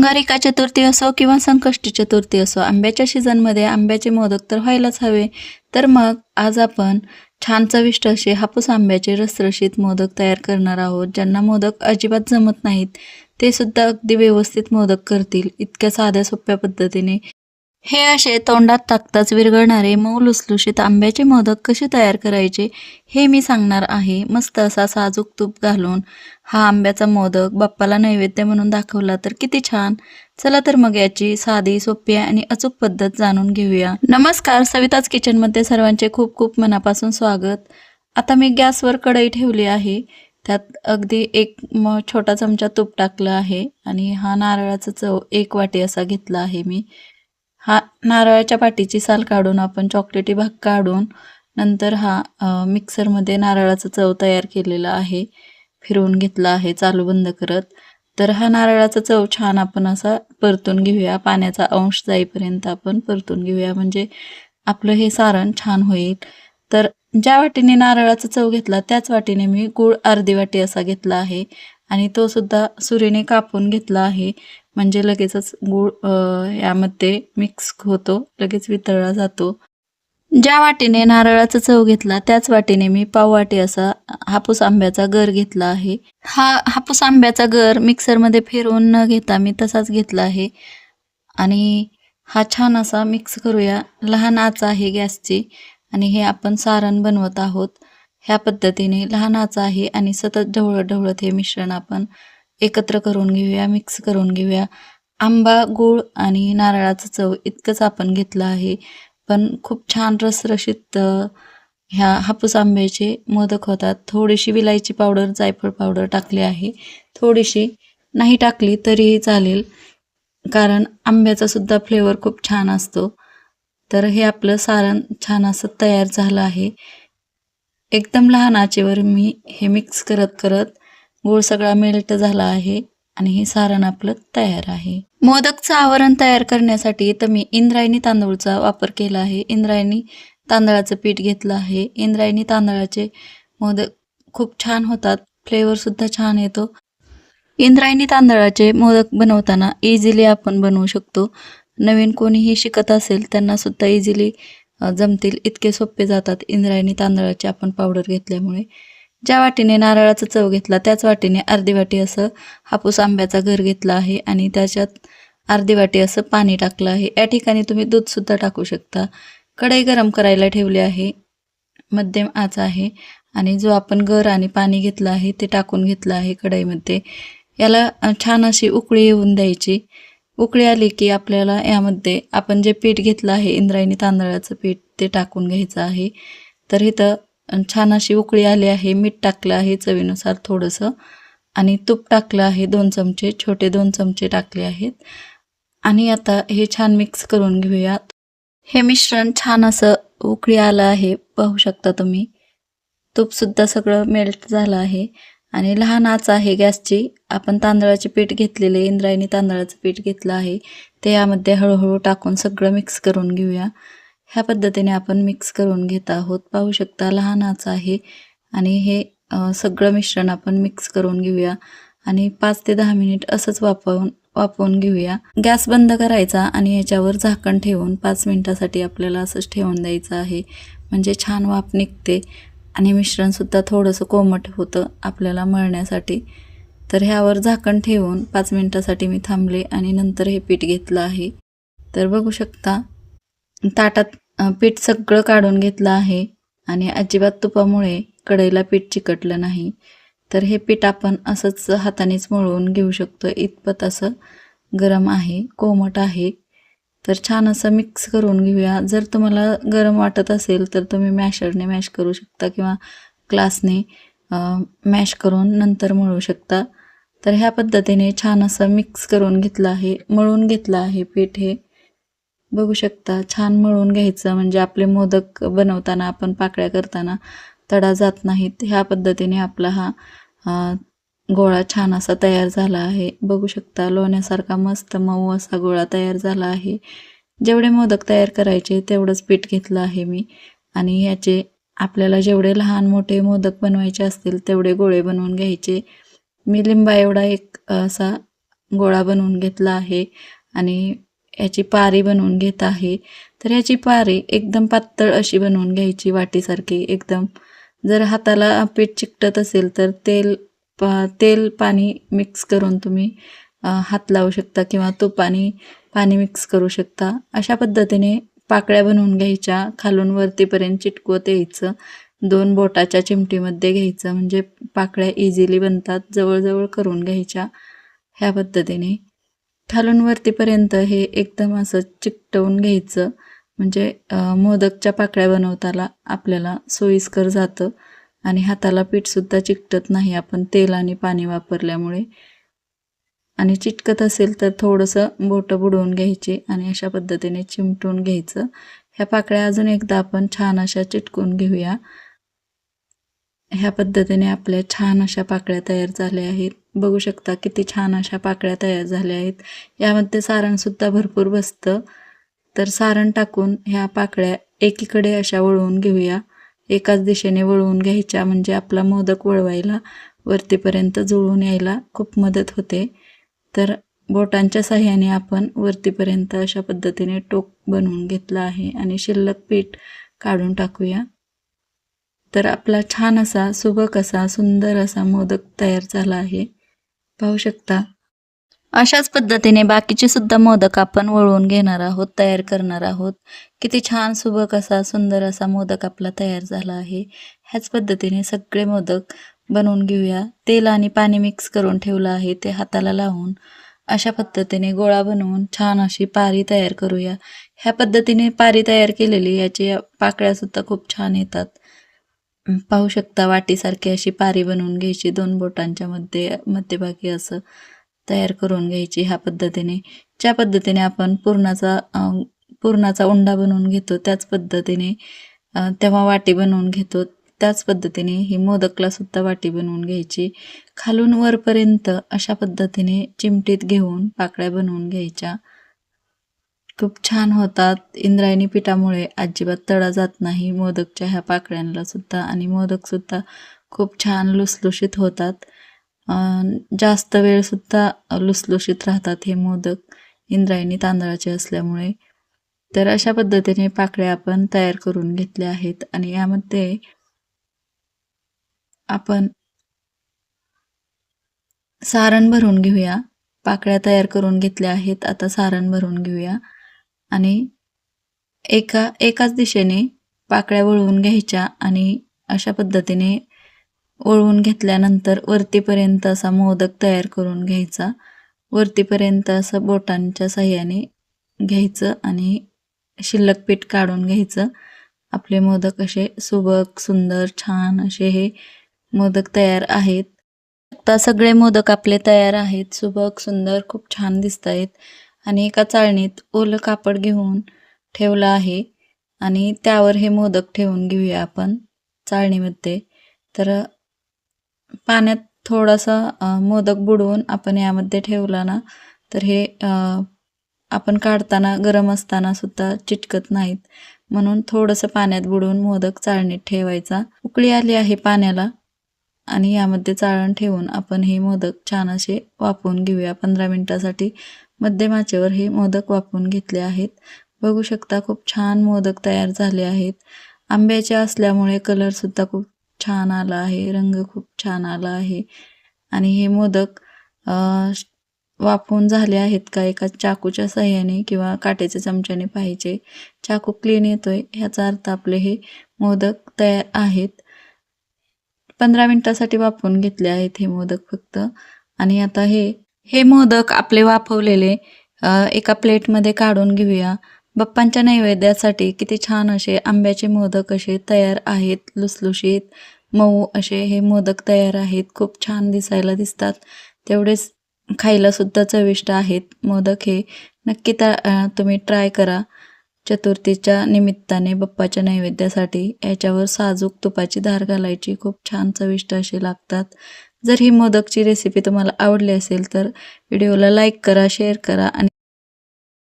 अंगारिका चतुर्थी असो किंवा संकष्टी चतुर्थी असो, आंब्याच्या सीझनमध्ये आंब्याचे मोदक तर व्हायलाच हवे. तर मग आज आपण छान चविष्ट असे हापूस आंब्याचे रसरशीत मोदक तयार करणार आहोत. ज्यांना मोदक अजिबात जमत नाहीत ते सुद्धा अगदी व्यवस्थित मोदक करतील इतक्या साध्या सोप्या पद्धतीने. हे असे तोंडात टाकताच विरघळणारे मऊ लुसलुशीत आंब्याचे मोदक कसे तयार करायचे हे मी सांगणार आहे. मस्त असा साजूक तूप घालून हा आंब्याचा मोदक बाप्पाला नैवेद्य म्हणून दाखवला तर किती छान. चला तर मग याची साधी सोपी आणि अचूक पद्धत जाणून घेऊया. नमस्कार, सविताज किचनमध्ये सर्वांचे खूप खूप मनापासून स्वागत. आता मी गॅसवर कढई ठेवली आहे. त्यात अगदी एक छोटा चमचा तूप टाकलं आहे आणि हा नारळाचा चव 1 वाटी असा घेतला आहे मी. हा नारळाच्या पाटीची साल काढून आपण चॉकलेटी भाग काढून नंतर हा मिक्सरमध्ये नारळाचा चव तयार केलेला आहे. फिरवून घेतला आहे चालू बंद करत. तर हा नारळाचा चव छान आपण असा परतून घेऊया. पाण्याचा अंश जाईपर्यंत आपण परतून घेऊया म्हणजे आपलं हे सारण छान होईल. तर ज्या वाटीने नारळाचा चव घेतला त्याच वाटीने मी गूळ अर्धी वाटी असा घेतला आहे आणि तो सुद्धा सुरीने कापून घेतला आहे म्हणजे लगेचच गूळ यामध्ये मिक्स होतो, लगेच वितळला जातो. ज्या वाटीने नारळाचा चव घेतला त्याच वाटीने मी पाव वाटी असा हापूस आंब्याचा गर घेतला आहे. हा हापूस आंब्याचा गर मिक्सरमध्ये फिरवून न घेता मी तसाच घेतला आहे आणि हा छान असा मिक्स करूया. लहान आच आहे गॅसची आणि हे आपण सारण बनवत आहोत. ह्या पद्धतीने लहान आच आहे आणि सतत ढवळत ढवळत हे मिश्रण आपण एकत्र करून घेऊया, मिक्स करून घेऊया. आंबा, गूळ आणि नारळाचं चव इतकंच आपण घेतलं आहे, पण खूप छान रसरशीत ह्या हापूस आंब्याचे मोदक होतात. थोडीशी विलायची पावडर, जायफळ पावडर टाकली आहे. थोडीशी नाही टाकली तरीही चालेल, कारण आंब्याचा सुद्धा फ्लेवर खूप छान असतो. तर हे आपलं सारण छान असं तयार झालं आहे. एकदम लहान आचेवर मी हे मिक्स करत करत गूळ सगळा मेल्ट झाला आहे आणि हे सारण आपलं तयार आहे. मोदकचं आवरण तयार करण्यासाठी तर मी इंद्रायणी तांदूळचा वापर केला आहे. इंद्रायणी तांदळाचं पीठ घेतलं आहे. इंद्रायणी तांदळाचे मोदक खूप छान होतात, फ्लेवर सुद्धा छान येतो. इंद्रायणी तांदळाचे मोदक बनवताना इझिली आपण बनवू शकतो. नवीन कोणीही शिकत असेल त्यांना सुद्धा इझिली जमतील इतके सोपे जातात इंद्रायणी तांदळाची आपण पावडर घेतल्यामुळे. ज्या वाटीने नारळाचा चव घेतला त्याच वाटीने अर्धी वाटी असं हापूस आंब्याचा गर घेतला आहे आणि त्याच्यात अर्धी वाटी असं पाणी टाकलं आहे. या ठिकाणी तुम्ही दूधसुद्धा टाकू शकता. कढई गरम करायला ठेवली आहे, मध्यम आच आहे आणि जो आपण गर आणि पाणी घेतलं आहे ते टाकून घेतलं आहे कढईमध्ये. याला छान अशी उकळी येऊन द्यायची. उकळी आली की आपल्याला यामध्ये आपण जे पीठ घेतलं आहे इंद्रायणी तांदळाचं पीठ ते टाकून घ्यायचं आहे. तर इथं छान अशी उकळी आली आहे. मीठ टाकलं आहे चवीनुसार थोडंसं आणि तूप टाकलं आहे 2 चमचे, छोटे 2 चमचे टाकले आहेत आणि आता हे छान मिक्स करून घेऊयात. हे मिश्रण छान असं उकळी आलं आहे, पाहू शकता तुम्ही. तूपसुद्धा सगळं मेल्ट झालं आहे आणि लहान आच आहे गॅसची. आपण तांदळाचे पीठ घेतलेले, इंद्रायणी तांदळाचं पीठ घेतलं आहे ते यामध्ये हळूहळू टाकून सगळं मिक्स करून घेऊया. ह्या पद्धतीने आपण मिक्स करून घेत आहोत. पाहू शकता लहान आच आहे आणि हे सगळं मिश्रण आपण मिक्स करून घेऊया आणि 5 ते 10 मिनिट असंच वाफवून घेऊया. गॅस बंद करायचा आणि याच्यावर झाकण ठेवून 5 मिनिटासाठी आपल्याला असंच ठेवून द्यायचं आहे म्हणजे छान वाफ निघते आणि मिश्रणसुद्धा थोडंसं कोमट होतं आपल्याला मळण्यासाठी. तर ह्यावर झाकण ठेवून 5 मिनिटासाठी मी थांबले आणि नंतर हे पीठ घेतलं आहे. तर बघू शकता ताटात पीठ सगळं काढून घेतलं आहे आणि अजिबात तुपामुळे कढईला पीठ चिकटलं नाही. तर हे पीठ आपण असंच हातानेच मळून घेऊ शकतो. इतपत असं गरम आहे, कोमट आहे. तर छान असं मिक्स करून घेऊया. जर तुम्हाला गरम वाटत असेल तर तुम्ही मॅशरने मॅश करू शकता किंवा ग्लासने मॅश करून नंतर मळू शकता. तर ह्या पद्धतीने छान असं मिक्स करून घेतलं आहे, मळून घेतलं आहे पीठ. हे बघू शकता छान मळून घ्यायचं म्हणजे आपले मोदक बनवताना आपण पाकळ्या करताना तडा जात नाहीत. ह्या पद्धतीने आपला हा गोळा छान असा तयार झाला आहे. बघू शकता लोण्यासारखा मस्त मऊ असा गोळा तयार झाला आहे. जेवढे मोदक तयार करायचे तेवढंच पीठ घेतलं आहे मी आणि याचे आपल्याला जेवढे लहान मोठे मोदक बनवायचे असतील तेवढे गोळे बनवून घ्यायचे. मी लिंबा एवढा एक असा गोळा बनवून घेतला आहे आणि याची पारी बनवून घेत आहे. तर याची पारी एकदम पातळ अशी बनवून घ्यायची, वाटीसारखी एकदम. जर हाताला पीठ चिकटत असेल तर तेल पाणी मिक्स करून तुम्ही हात लावू शकता किंवा तुपाने पाणी मिक्स करू शकता. अशा पद्धतीने पाकळ्या बनवून घ्यायच्या, खालून वरतीपर्यंत चिटकवत यायचं. 2 बोटाच्या चिमटीमध्ये घ्यायचं म्हणजे पाकळ्या इझिली बनतात. जवळजवळ करून घ्यायच्या ह्या पद्धतीने. खालून वरतीपर्यंत हे एकदम असं चिकटवून घ्यायचं म्हणजे मोदकच्या पाकळ्या बनवताना आपल्याला सोयीस्कर जातं आणि हाताला पीठसुद्धा चिकटत नाही आपण तेल आणि पाणी वापरल्यामुळे. आणि चिटकत असेल तर थोडंसं बोटं बुडवून घ्यायची आणि अशा पद्धतीने चिमटून घ्यायचं. ह्या पाकळ्या अजून एकदा आपण छान अशा चिटकून घेऊया. ह्या पद्धतीने आपल्या छान अशा पाकळ्या तयार झाल्या आहेत. बघू शकता किती छान अशा पाकळ्या तयार झाल्या आहेत. यामध्ये सारणसुद्धा भरपूर बसतं. तर सारण टाकून ह्या पाकळ्या एकीकडे अशा वळवून घेऊया. एकाच दिशेने वळवून घ्यायच्या म्हणजे आपला मोदक वळवायला वरतीपर्यंत जुळून यायला खूप मदत होते. तर बोटांच्या साह्याने आपण वरतीपर्यंत अशा पद्धतीने टोक बनवून घेतलं आहे आणि शिल्लक पीठ काढून टाकूया. तर आपला छान असा सुबक असा सुंदर असा मोदक तयार झाला आहे, पाहू शकता. अशाच पद्धतीने बाकीचे सुद्धा मोदक आपण वळवून घेणार आहोत, तयार करणार आहोत. किती छान सुबक असा सुंदर असा मोदक आपला तयार झाला आहे. ह्याच पद्धतीने सगळे मोदक बनवून घेऊया. तेल आणि पाणी मिक्स करून ठेवलं आहे ते हाताला लावून अशा पद्धतीने गोळा बनवून छान अशी पारी तयार करूया. ह्या पद्धतीने पारी तयार केलेली याची पाकळ्यासुद्धा खूप छान येतात. पाहू शकता वाटीसारखी अशी पारी बनवून घ्यायची, 2 बोटांच्या मध्यभागी असं तयार करून घ्यायची. ह्या पद्धतीने ज्या पद्धतीने आपण पुरणाचा उंडा बनवून घेतो त्याच पद्धतीने तेव्हा वाटी बनवून घेतो त्याच पद्धतीने ही मोदकला सुद्धा वाटी बनवून घ्यायची. खालून वरपर्यंत अशा पद्धतीने चिमटीत घेऊन पाकळ्या बनवून घ्यायच्या. खूप छान होतात. इंद्रायणी पिठामुळे अजिबात तडा जात नाही मोदकच्या ह्या पाकळ्यांना सुद्धा आणि मोदकसुद्धा खूप छान लुसलुशीत होतात. जास्त वेळसुद्धा लुसलुशीत राहतात हे मोदक इंद्रायणी तांदळाचे असल्यामुळे. तर अशा पद्धतीने पाकळ्या आपण तयार करून घेतल्या आहेत आणि यामध्ये आपण सारण भरून घेऊया. पाकळ्या तयार करून घेतल्या आहेत, आता सारण भरून घेऊया आणि एकाच दिशेने पाकळ्या वळवून घ्यायच्या आणि अशा पद्धतीने वळवून घेतल्यानंतर वरतीपर्यंत असा मोदक तयार करून घ्यायचा. वरतीपर्यंत असं बोटांच्या साह्याने घ्यायचं आणि शिल्लक पीठ काढून घ्यायचं. आपले मोदक असे सुबक सुंदर छान असे हे मोदक तयार आहेत. आता सगळे मोदक आपले तयार आहेत, सुबक सुंदर खूप छान दिसत आहेत आणि एका चाळणीत ओलं कापड घेऊन ठेवलं आहे आणि त्यावर हे मोदक ठेवून घेऊया आपण चाळणीमध्ये. तर पाण्यात थोडासा मोदक बुडवून आपण यामध्ये ठेवला ना तर हे आपण काढताना गरम असताना सुद्धा चिटकत नाहीत, म्हणून थोडंसं पाण्यात बुडवून मोदक चाळणीत ठेवायचा. उकळी आली आहे पाण्याला आणि यामध्ये चाळण ठेवून आपण हे मोदक छान असे वाफवून घेऊया. 15 मिनिटासाठी मध्यम आचेवर हे मोदक वाफवून घेतले आहेत. बघू शकता खूप छान मोदक तयार झाले आहेत. आंब्याचे असल्यामुळे कलरसुद्धा खूप छान आला आहे, रंग खूप छान आला आहे आणि हे मोदक वाफवून झाले आहेत का एका चाकूच्या साह्याने किंवा काट्याच्या चमच्याने पाहायचे. चाकू क्लीन येतोय ह्याचा अर्थ आपले हे मोदक तयार आहेत. 15 मिनिटासाठी वाफवून घेतले आहेत हे मोदक फक्त. आणि आता हे मोदक आपले वाफवलेले एका प्लेटमध्ये काढून घेऊया. बाप्पांच्या नैवेद्यासाठी किती छान असे आंब्याचे मोदक असे तयार आहेत, लुसलुशीत मऊ असे हे मोदक तयार आहेत. खूप छान दिसायला दिसतात, तेवढेच खायला सुद्धा चविष्ट आहेत. मोदक हे नक्की तुम्ही ट्राय करा चतुर्थीच्या निमित्ताने बाप्पाच्या नैवेद्यासाठी. याच्यावर साजूक तुपाची धार घालायची, खूप छान चविष्ट असे लागतात. जर ही मोदकची रेसिपी तुम्हाला आवडली असेल तर व्हिडिओला लाईक करा, शेअर करा आणि